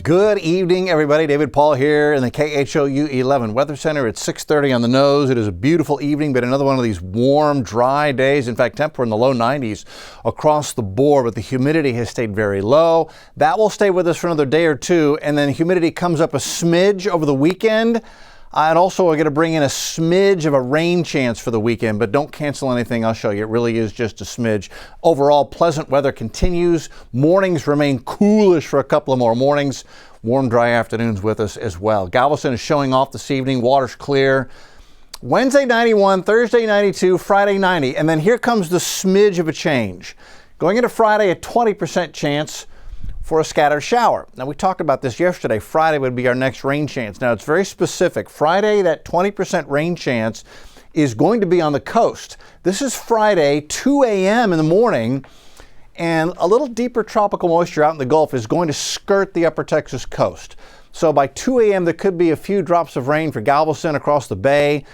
Good evening, everybody. David Paul here in the KHOU 11 Weather Center. It's 6:30 on the nose. It is a beautiful evening, but another one of these warm, dry days. In fact, temperature in the low 90s across the board, but the humidity has stayed very low. That will stay with us for another day or two, and then humidity comes up a smidge over the weekend. And also, we're going to bring in a smidge of a rain chance for the weekend, but don't cancel anything. I'll show you. It really is just a smidge. Overall, pleasant weather continues. Mornings remain coolish for a couple of more mornings. Warm, dry afternoons with us as well. Galveston is showing off this evening. Water's clear. Wednesday, 91. Thursday, 92. Friday, 90. And then here comes the smidge of a change. Going into Friday, a 20% chance for a scattered shower. Now, we talked about this yesterday. Friday would be our next rain chance. Now, it's very specific. Friday, that 20% rain chance is going to be on the coast. This is Friday, 2 a.m. in the morning, and a little deeper tropical moisture out in the Gulf is going to skirt the upper Texas coast. So by 2 a.m., there could be a few drops of rain for Galveston across the bay,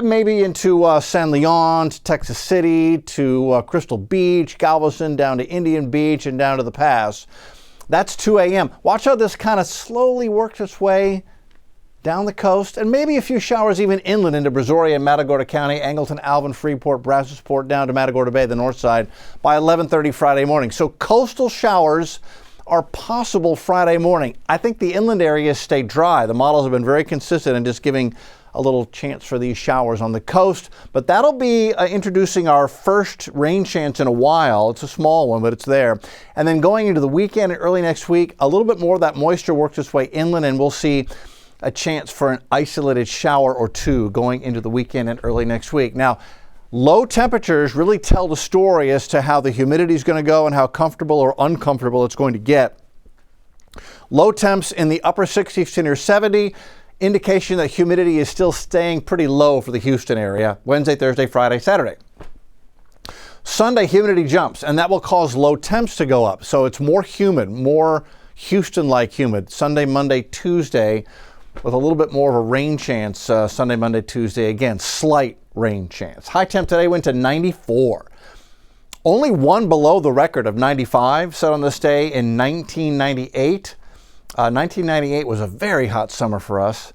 maybe into San Leon, to Texas City, to Crystal Beach, Galveston, down to Indian Beach, and down to the pass. That's 2 a.m. Watch how this kind of slowly works its way down the coast, and maybe a few showers even inland into Brazoria and Matagorda County, Angleton, Alvin, Freeport, Brazosport, down to Matagorda Bay, the north side, by 11:30 Friday morning. So coastal showers are possible Friday morning. I think the inland areas stay dry. The models have been very consistent in just giving a little chance for these showers on the coast, but that'll be introducing our first rain chance in a while. It's a small one, but it's there. And then going into the weekend and early next week, a little bit more of that moisture works its way inland, and we'll see a chance for an isolated shower or two going into the weekend and early next week. Now, low temperatures really tell the story as to how the humidity is going to go and how comfortable or uncomfortable it's going to get. Low temps in the upper 60s to near 70. Indication that humidity is still staying pretty low for the Houston area. Wednesday, Thursday, Friday, Saturday. Sunday, humidity jumps, and that will cause low temps to go up. So it's more humid, more Houston-like humid. Sunday, Monday, Tuesday, with a little bit more of a rain chance. Sunday, Monday, Tuesday, again, slight rain chance. High temp today went to 94. Only one below the record of 95 set on this day in 1998. 1998 was a very hot summer for us.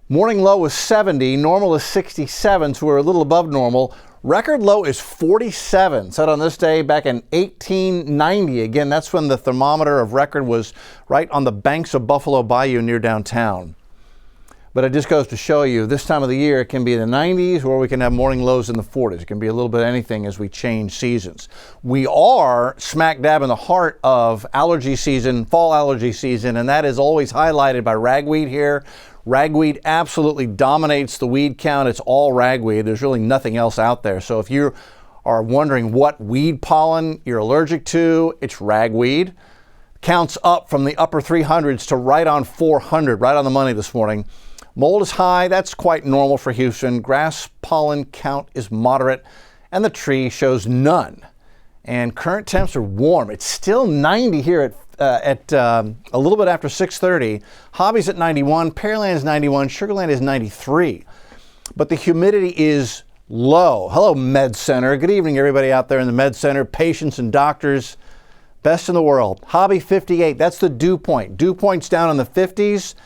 Morning low was 70, normal is 67, so we're a little above normal. Record low is 47, set on this day back in 1890. Again, that's when the thermometer of record was right on the banks of Buffalo Bayou near downtown. But it just goes to show you, this time of the year, it can be in the 90s, or we can have morning lows in the 40s. It can be a little bit of anything as we change seasons. We are smack dab in the heart of allergy season, fall allergy season, and that is always highlighted by ragweed here. Ragweed absolutely dominates the weed count. It's all ragweed. There's really nothing else out there. So if you are wondering what weed pollen you're allergic to, it's ragweed. Counts up from the upper 300s to right on 400, right on the money this morning. Mold is high. That's quite normal for Houston. Grass pollen count is moderate, and the tree shows none. And current temps are warm. It's still 90 here at a little bit after 6:30. Hobby's at 91. Pearland is 91. Sugarland is 93. But the humidity is low. Hello, Med Center. Good evening, everybody out there in the Med Center. Patients and doctors, best in the world. Hobby 58. That's the dew point. Dew point's down in the 50s.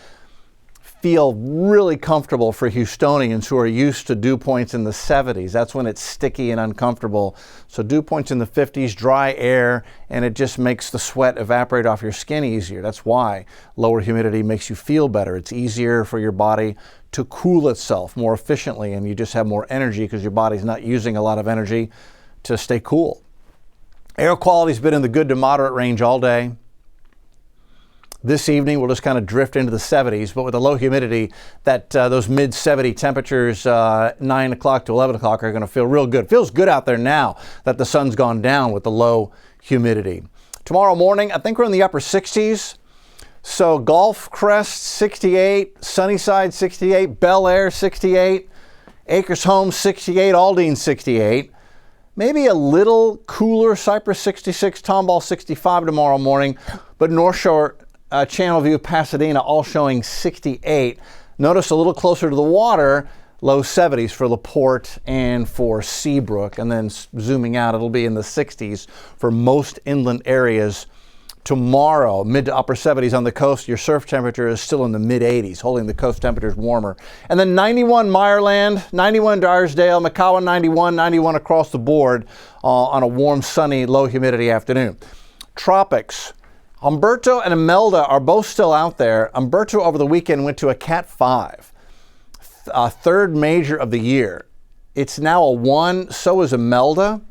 Feel really comfortable for Houstonians who are used to dew points in the 70s. That's when it's sticky and uncomfortable. So dew points in the 50s, dry air, and it just makes the sweat evaporate off your skin easier. That's why lower humidity makes you feel better. It's easier for your body to cool itself more efficiently, and you just have more energy because your body's not using a lot of energy to stay cool. Air quality's been in the good to moderate range all day. This evening, we'll just kind of drift into the 70s, but with the low humidity, those mid-70 temperatures, 9 o'clock to 11 o'clock, are going to feel real good. It feels good out there now that the sun's gone down with the low humidity. Tomorrow morning, I think we're in the upper 60s. So Gulf Crest, 68, Sunnyside, 68, Bel Air, 68, Acres Home, 68, Aldine, 68. Maybe a little cooler, Cypress, 66, Tomball, 65 tomorrow morning, but North Shore, Channel View, Pasadena, all showing 68. Notice a little closer to the water, low 70s for LaPorte and for Seabrook. And then zooming out, it'll be in the 60s for most inland areas Tomorrow, mid to upper 70s on the coast. Your surf temperature is still in the mid 80s, holding the coast temperatures warmer. And then 91 Meyerland, 91 Darsdale, McCowan 91, 91 across the board on a warm, sunny, low humidity afternoon. Tropics. Umberto and Imelda are both still out there. Umberto over the weekend went to a Cat 5, third major of the year. It's now a 1, so is Imelda.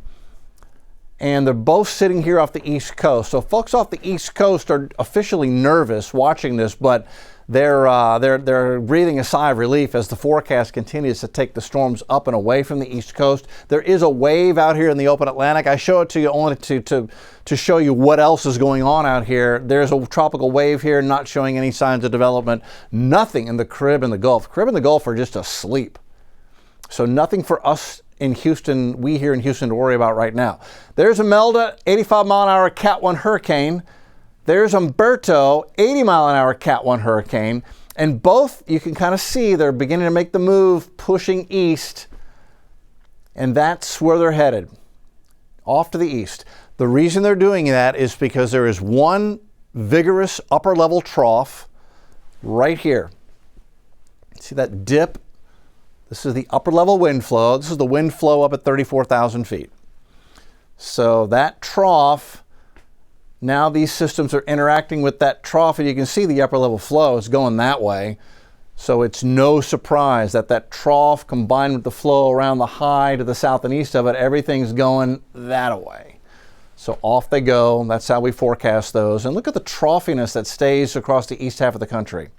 And they're both sitting here off the East Coast. So folks off the East Coast are officially nervous watching this, but they're breathing a sigh of relief as the forecast continues to take the storms up and away from the East Coast. There is a wave out here in the open Atlantic. I show it to you only to show you what else is going on out here. There's a tropical wave here, not showing any signs of development. Nothing in the Carib and the Gulf. Carib and the Gulf are just asleep. So nothing for us in Houston, we here in Houston, to worry about right now. There's Imelda, 85-mile-an-hour Cat 1 hurricane. There's Umberto, 80-mile-an-hour Cat 1 hurricane. And both, you can kind of see, they're beginning to make the move, pushing east. And that's where they're headed, off to the east. The reason they're doing that is because there is one vigorous upper-level trough right here. See that dip? This is the upper level wind flow. This is the wind flow up at 34,000 feet. So that trough, now these systems are interacting with that trough, and you can see the upper level flow is going that way. So it's no surprise that that trough combined with the flow around the high to the south and east of it, everything's going that way. So off they go. That's how we forecast those. And look at the troughiness that stays across the east half of the country.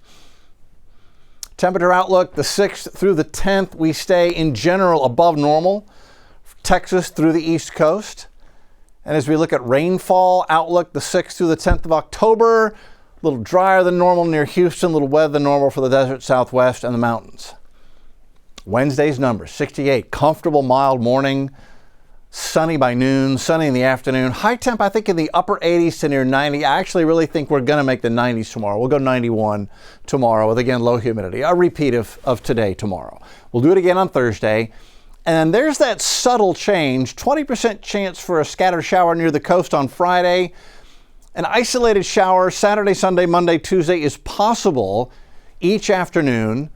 Temperature outlook, the 6th through the 10th, we stay in general above normal. Texas through the East Coast. And as we look at rainfall outlook, the 6th through the 10th of October, a little drier than normal near Houston, a little wetter than normal for the desert Southwest and the mountains. Wednesday's numbers, 68, comfortable, mild morning, sunny by noon, sunny in the afternoon. High temp, I think, in the upper 80s to near 90. I actually really think we're going to make the 90s tomorrow. We'll go 91 tomorrow with, again, low humidity. A repeat of today tomorrow. We'll do it again on Thursday. And there's that subtle change, 20% chance for a scattered shower near the coast on Friday. An isolated shower Saturday, Sunday, Monday, Tuesday is possible each afternoon.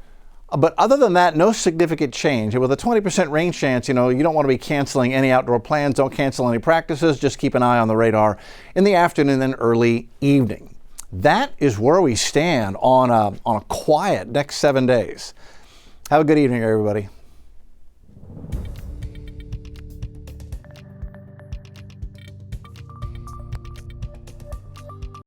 But other than that, no significant change. And with a 20% rain chance, you don't want to be canceling any outdoor plans. Don't cancel any practices. Just keep an eye on the radar in the afternoon and early evening. That is where we stand on a quiet next 7 days. Have a good evening, everybody.